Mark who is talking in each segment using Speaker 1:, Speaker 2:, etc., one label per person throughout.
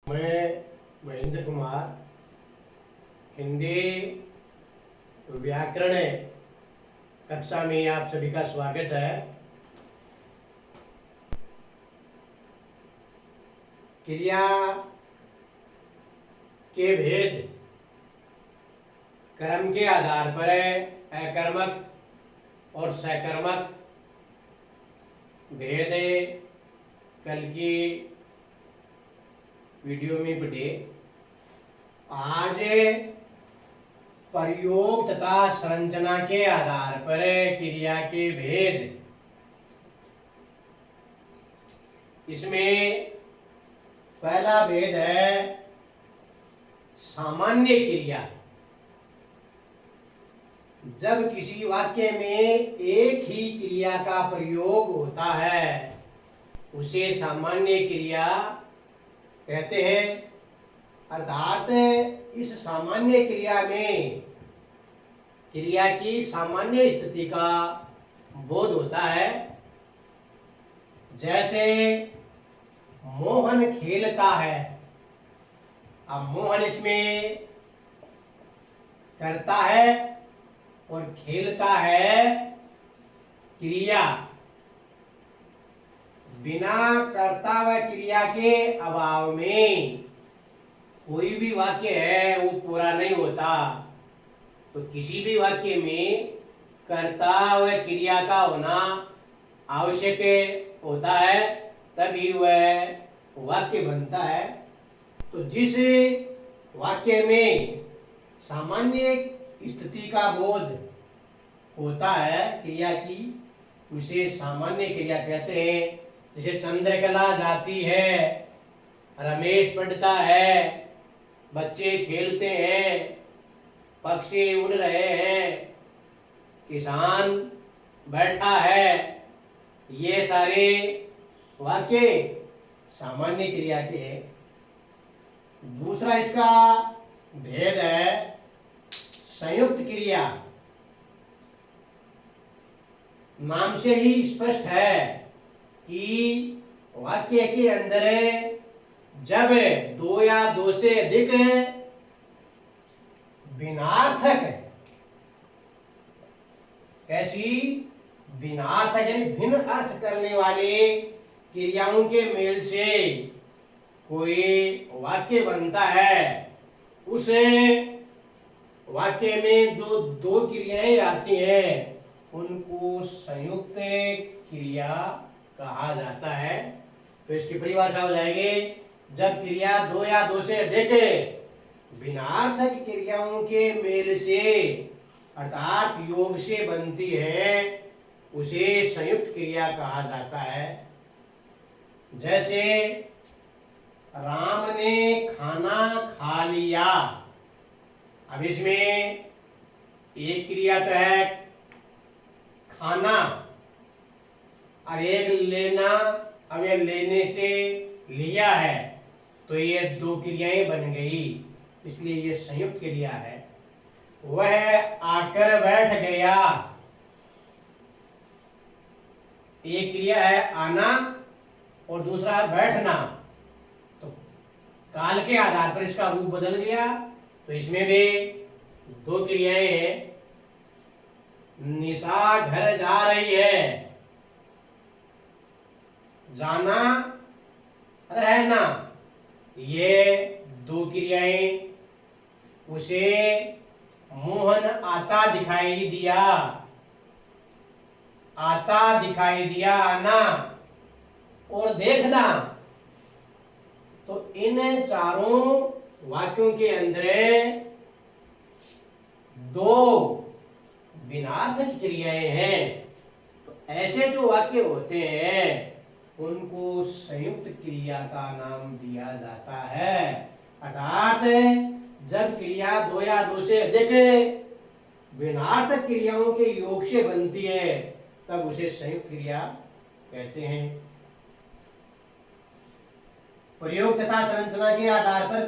Speaker 1: मैं महेंद्र कुमार हिंदी व्याकरण कक्षा में आप सभी का स्वागत है। क्रिया के भेद कर्म के आधार पर अकर्मक और सकर्मक भेद कल की वीडियो में पढ़े। आज प्रयोग तथा संरचना के आधार पर क्रिया के भेद, इसमें पहला भेद है सामान्य क्रिया। जब किसी वाक्य में एक ही क्रिया का प्रयोग होता है उसे सामान्य क्रिया कहते हैं। अर्थात इस सामान्य क्रिया में क्रिया की सामान्य स्थिति का बोध होता है। जैसे मोहन खेलता है, अब मोहन इसमें करता है और खेलता है क्रिया। बिना कर्ता व क्रिया के अभाव में कोई भी वाक्य है वो पूरा नहीं होता। तो किसी भी वाक्य में कर्ता व क्रिया का होना आवश्यक होता है, तभी वह वाक्य बनता है। तो जिस वाक्य में सामान्य स्थिति का बोध होता है क्रिया की, उसे सामान्य क्रिया कहते हैं। जैसे चंद्रकला जाती है, रमेश पढ़ता है, बच्चे खेलते हैं, पक्षी उड़ रहे हैं, किसान बैठा है, ये सारे वाक्य सामान्य क्रिया के हैं। दूसरा इसका भेद है संयुक्त क्रिया। नाम से ही स्पष्ट है कि वाक्य के अंदर जब दो या दो से अधिक भिन्नार्थक, ऐसी भिन्नार्थक यानी भिन्न अर्थ करने वाले क्रियाओं के मेल से कोई वाक्य बनता है, उस वाक्य में जो दो क्रियाएं आती हैं उनको संयुक्त क्रिया कहा जाता है। तो इसकी परिभाषा हो जाएगी, जब क्रिया दो या दो से अधिक भिन्नार्थक क्रियाओं के मेल से अर्थात योग से बनती है उसे संयुक्त क्रिया कहा जाता है। जैसे राम ने खाना खा लिया, अब इसमें एक क्रिया तो है खाना और एक लेना। अब ये लेने से लिया है तो ये दो क्रियाएं बन गई, इसलिए ये संयुक्त क्रिया है। वह आकर बैठ गया, एक क्रिया है आना और दूसरा है बैठना। तो काल के आधार पर इसका रूप बदल गया, तो इसमें भी दो क्रियाएं हैं। निशा घर जा रही है, जाना रहना, ये दो क्रियाएं। उसे मोहन आता दिखाई दिया, आता दिखाई दिया आना और देखना। तो इन चारों वाक्यों के अंदर दो भिन्नार्थक क्रियाएं हैं। तो ऐसे जो वाक्य होते हैं उनको संयुक्त क्रिया का नाम दिया जाता है। अर्थात जब क्रिया दो या दो से अधिक भिन्नार्थक क्रियाओं के योग से बनती है तब उसे संयुक्त क्रिया कहते हैं। प्रयोग तथा संरचना के आधार पर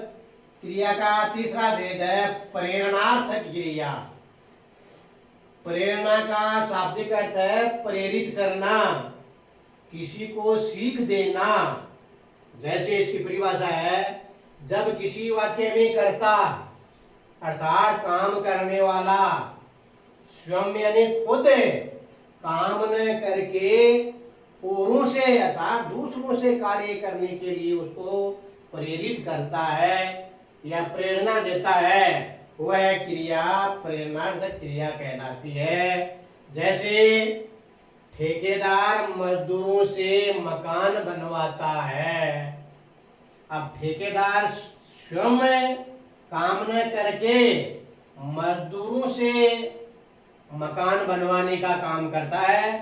Speaker 1: क्रिया का तीसरा भेद है प्रेरणार्थक क्रिया। प्रेरणा का शाब्दिक अर्थ है प्रेरित करना, किसी को सीख देना। जैसे इसकी परिभाषा है जब किसी वाक्य में कर्ता अर्थात काम करने वाला स्वयं यानी खुद काम न करके औरों से अर्थात दूसरों से कार्य करने के लिए उसको प्रेरित करता है या प्रेरणा देता है, वह क्रिया प्रेरणार्थक क्रिया कहलाती है। जैसे ठेकेदार मजदूरों से मकान बनवाता है। अब ठेकेदार स्वयं काम न करके मजदूरों से मकान बनवाने का काम करता है,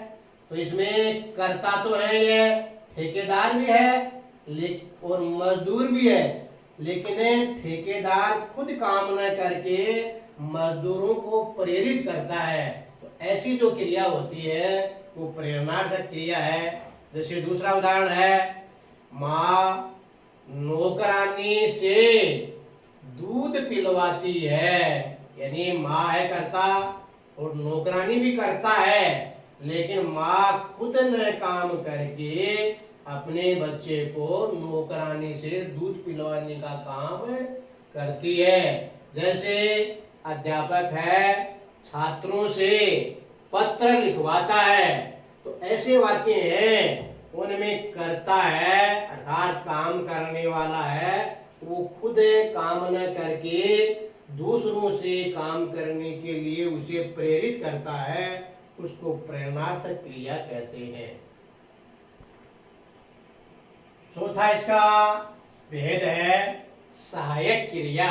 Speaker 1: तो इसमें कर्ता तो है, ये ठेकेदार भी है और मजदूर भी है, लेकिन ठेकेदार खुद काम न करके मजदूरों को प्रेरित करता है। तो ऐसी जो क्रिया होती है वो प्रेरणार्थक क्रिया है। जैसे दूसरा उदाहरण है, माँ नौकरानी से दूध पिलवाती है, यानी माँ है कर्ता और नौकरानी भी करता है, लेकिन माँ खुद न काम करके अपने बच्चे को नौकरानी से दूध पिलवाने का काम करती है। जैसे अध्यापक है छात्रों से पत्र लिखवाता है, तो ऐसे वाक्य हैं उनमें कर्ता है अर्थात काम करने वाला है, वो खुद काम न करके दूसरों से काम करने के लिए उसे प्रेरित करता है, उसको प्रेरणार्थक क्रिया कहते हैं। चौथा इसका भेद है सहायक क्रिया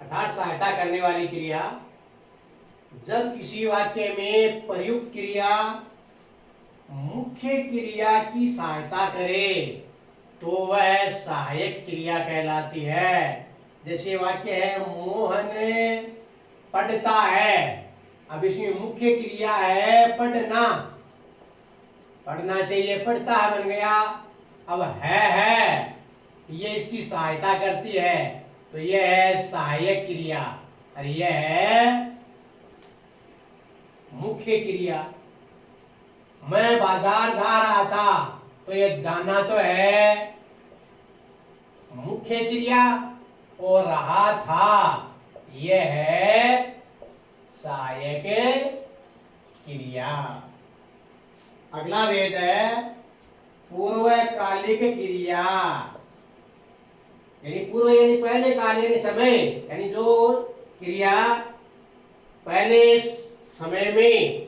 Speaker 1: अर्थात सहायता करने वाली क्रिया। जब किसी वाक्य में प्रयुक्त क्रिया मुख्य क्रिया की सहायता करे तो वह सहायक क्रिया कहलाती है। जैसे वाक्य है, मोहन पढ़ता है। अब इसमें मुख्य क्रिया है पढ़ना, पढ़ना से ये पढ़ता है बन गया। अब है ये इसकी सहायता करती है, तो ये है सहायक क्रिया और ये है मुख्य क्रिया। मैं बाजार जा रहा था, तो ये जाना तो है मुख्य क्रिया और रहा था ये है सहायक क्रिया। अगला भेद है पूर्वकालिक क्रिया, यानी पूर्व यानी पहले काल यानी समय, यानी जो क्रिया पहले समय में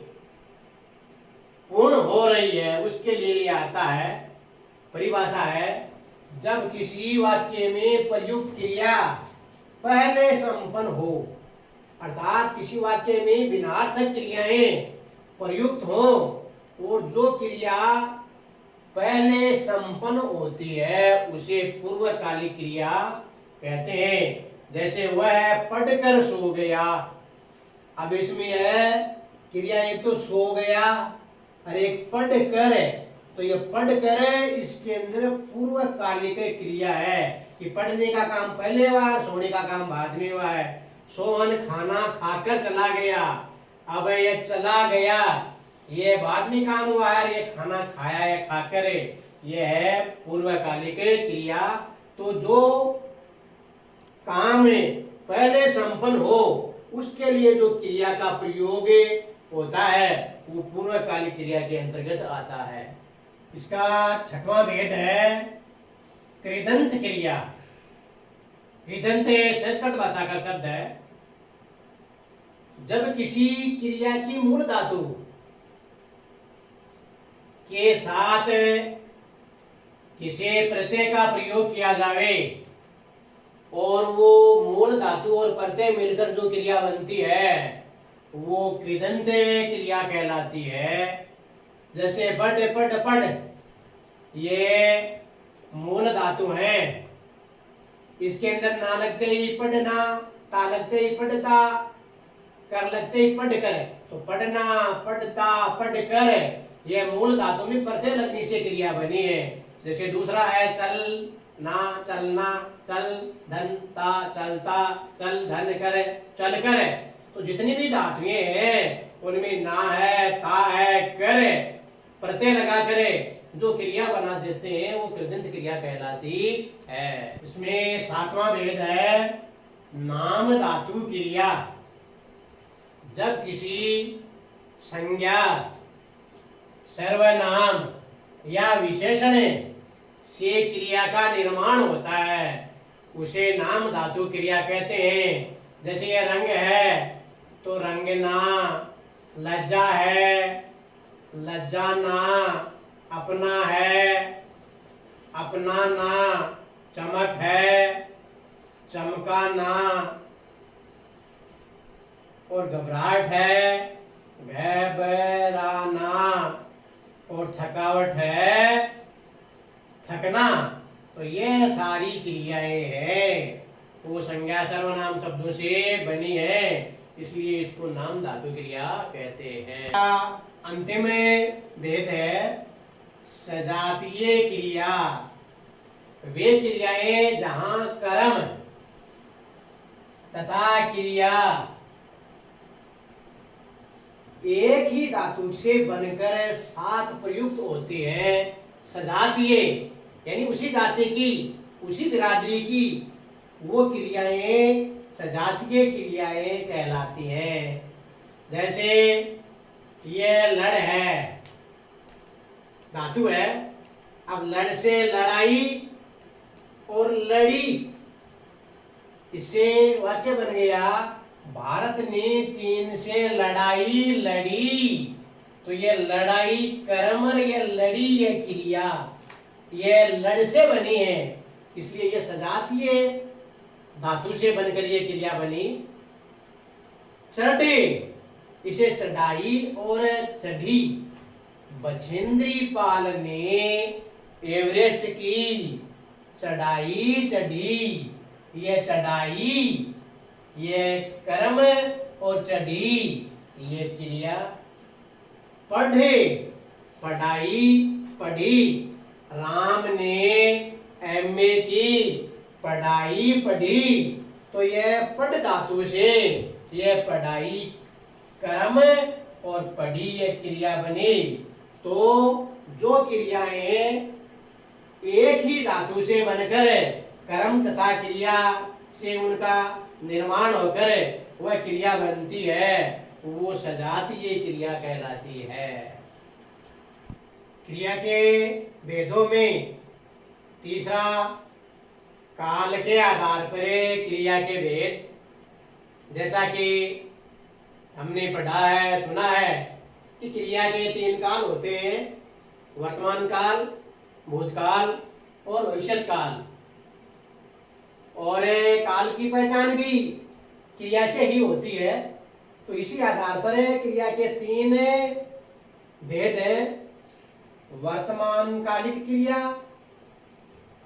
Speaker 1: पूर्ण हो रही है उसके लिए आता है। परिभाषा है, जब किसी वाक्य में प्रयुक्त क्रिया पहले संपन्न हो, अर्थात किसी वाक्य में भिन्नार्थक क्रियाएं प्रयुक्त हो और जो क्रिया पहले संपन्न होती है उसे पूर्वकालिक क्रिया कहते हैं। जैसे वह पढ़कर सो गया। अब इसमें है क्रिया एक तो सो गया और एक पढ़ कर है, तो ये पढ़ कर इसके अंदर पूर्वकालिक क्रिया है कि पढ़ने का काम पहले हुआ, सोने का काम बाद में हुआ है। सोहन खाना खाकर चला गया, अब ये चला गया ये बाद में काम हुआ है, ये खाना खाया है खाकर, ये है पूर्वकालिक क्रिया। तो जो काम पहले संपन्न हो उसके लिए जो क्रिया का प्रयोग होता है वो पूर्वकालिक क्रिया के अंतर्गत आता है। इसका छठवां भेद है कृदंत क्रिया। कृदंत संस्कृत भाषा का शब्द है। जब किसी क्रिया की मूल धातु के साथ किसी प्रत्यय का प्रयोग किया जावे और वो मूल धातु और प्रत्यय मिलकर जो क्रिया बनती है वो कृदंत क्रिया कहलाती है। जैसे पढ़ पढ़ पढ़ ये मूल धातु है, इसके अंदर ना लगते ही पढ़ना, ता लगते ही पढ़ता, कर लगते ही पढ़ कर, तो पढ़ना पढ़ता पढ़ कर ये मूल धातु में प्रत्यय लगने से क्रिया बनी है। जैसे दूसरा है चल ना, चलना, चल धन ता, चलता, चल धन कर, चल कर। तो जितनी भी धातुएं हैं उनमें ना है, ता है, कर प्रत्यय लगा करे जो क्रिया बना देते हैं वो कृदंत क्रिया कहलाती है। इसमें सातवां भेद है नाम धातु क्रिया। जब किसी संज्ञा, सर्वनाम या विशेषण से क्रिया का निर्माण होता है उसे नाम धातु क्रिया कहते हैं। जैसे ये रंग है तो रंगना, लज्जा है लज्जाना, अपना है अपनाना, चमक है चमकाना, और घबराहट है घबराना, और थकावट है थकना। तो ये सारी क्रियाएं हैं वो संज्ञा सर्वनाम शब्दों से बनी है, इसलिए इसको नाम धातु क्रिया कहते हैं। अंतिम भेद है सजातीय क्रिया। वे क्रियाएं जहां कर्म तथा क्रिया एक ही धातु से बनकर साथ प्रयुक्त होते हैं। सजातीय यानी उसी जाति की, उसी बिरादरी की वो क्रियाएं सजातीय क्रियाएं कहलाती हैं। जैसे ये लड़ है, धातु है। अब लड़ से लड़ाई और लड़ी, इससे वाक्य बन गया भारत ने चीन से लड़ाई लड़ी। तो ये लड़ाई कर्म, ये लड़ी ये क्रिया, ये लड़ से बनी है, इसलिए ये सजातीय धातु से बनकर ये क्रिया बनी। चढ़े, इसे चढ़ाई और चढ़ी। बछेंद्री पाल ने एवरेस्ट की चढ़ाई चढ़ी। ये चढ़ाई ये कर्म और चढ़ी ये क्रिया। पढ़े, पढ़ाई पढ़ी। राम ने एमए की पढ़ाई पढ़ी। तो यह पढ़ धातु से ये पढ़ाई कर्म और पढ़ी ये क्रिया बनी। तो जो क्रियाएं एक ही धातु से बनकर कर्म तथा क्रिया से उनका निर्माण होकर वह क्रिया बनती है वो सजातीय क्रिया कहलाती है। क्रिया के भेदों में तीसरा काल के आधार पर क्रिया के भेद। जैसा कि हमने पढ़ा है, सुना है कि क्रिया के 3 काल होते हैं, वर्तमान काल, भूतकाल और भविष्यत काल। और काल की पहचान भी क्रिया से ही होती है। तो इसी आधार पर क्रिया के 3 भेद हैं। वर्तमान कालिक क्रिया,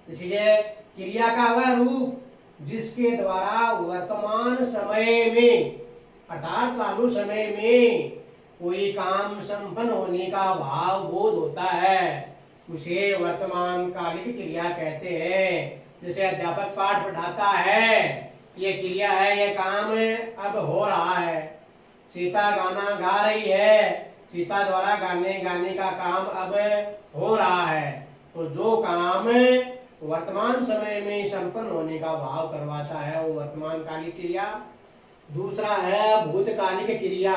Speaker 1: इसलिए क्रिया का वह रूप जिसके द्वारा वर्तमान समय में अर्थात चालू समय में कोई काम संपन्न होने का भाव बोध होता है उसे वर्तमान कालिक क्रिया कहते हैं। जैसे अध्यापक पाठ पढ़ाता है, ये क्रिया है, ये काम अब हो रहा है। सीता गाना गा रही है, सीता द्वारा गाने का काम अब हो रहा है। तो जो काम वर्तमान समय में संपन्न होने का भाव करवाता है वो वर्तमान कालिक क्रिया। दूसरा है भूतकालिक क्रिया।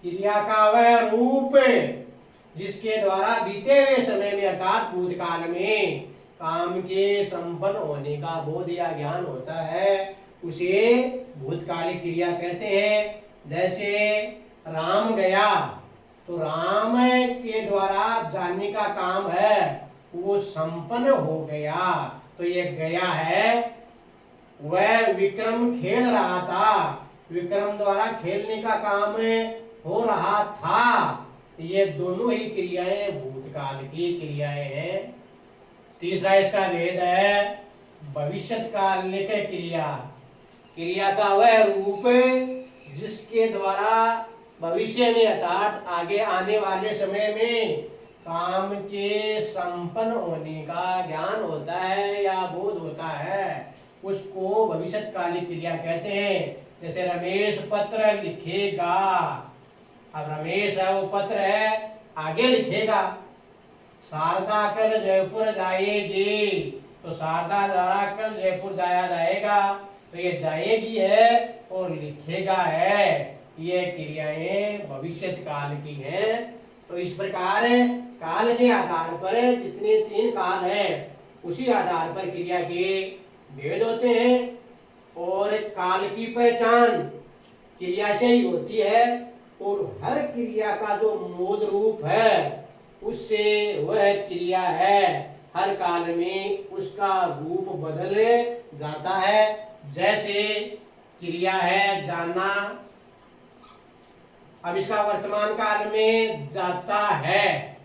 Speaker 1: क्रिया का वह रूप जिसके द्वारा बीते हुए समय में अर्थात भूतकाल में काम के संपन्न होने का बोध या ज्ञान होता है उसे भूतकालिक क्रिया कहते हैं। जैसे राम गया, तो राम के द्वारा जानने का काम है वो संपन्न हो गया। तो ये गया है, वह विक्रम खेल रहा था, विक्रम द्वारा खेलने का काम हो रहा था। ये दोनों ही क्रियाएं भूतकाल की क्रियाएं हैं। तीसरा इसका भेद है भविष्यत्कालिक क्रिया। क्रिया का वह रूप जिसके द्वारा भविष्य में अर्थात आगे आने वाले समय में काम के संपन्न होने का ज्ञान होता है या बोध होता है, उसको भविष्यत्कालिक क्रिया कहते हैं। जैसे रमेश पत्र लिखेगा, अब रमेश है वो पत्र है आगे लिखेगा, शारदा कल जयपुर जाएगी, तो शारदा द्वारा कल जयपुर जाया जाएगा, तो ये जाएगी है और लिखेगा है, ये क्रियाएं भविष्य काल की हैं। तो इस प्रकार काल के आधार पर जितने 3 काल हैं उसी आधार पर क्रिया के भेद होते हैं, और काल की पहचान क्रिया से ही होती है, और हर क्रिया का जो मूल रूप है उससे वह क्रिया है हर काल में उसका रूप बदल जाता है। जैसे क्रिया है जाना, अब इसका वर्तमान काल में जाता है,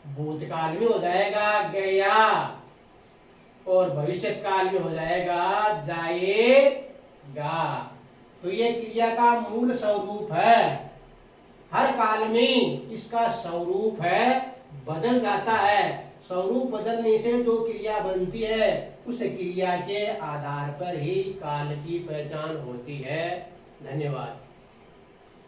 Speaker 1: भूतकाल में हो जाएगा गया, और भविष्य काल में हो जाएगा जाएगा। तो ये क्रिया का मूल स्वरूप है, हर काल में इसका स्वरूप है बदल जाता है। स्वरूप बदलने से जो क्रिया बनती है उस क्रिया के आधार पर ही काल की पहचान होती है। धन्यवाद।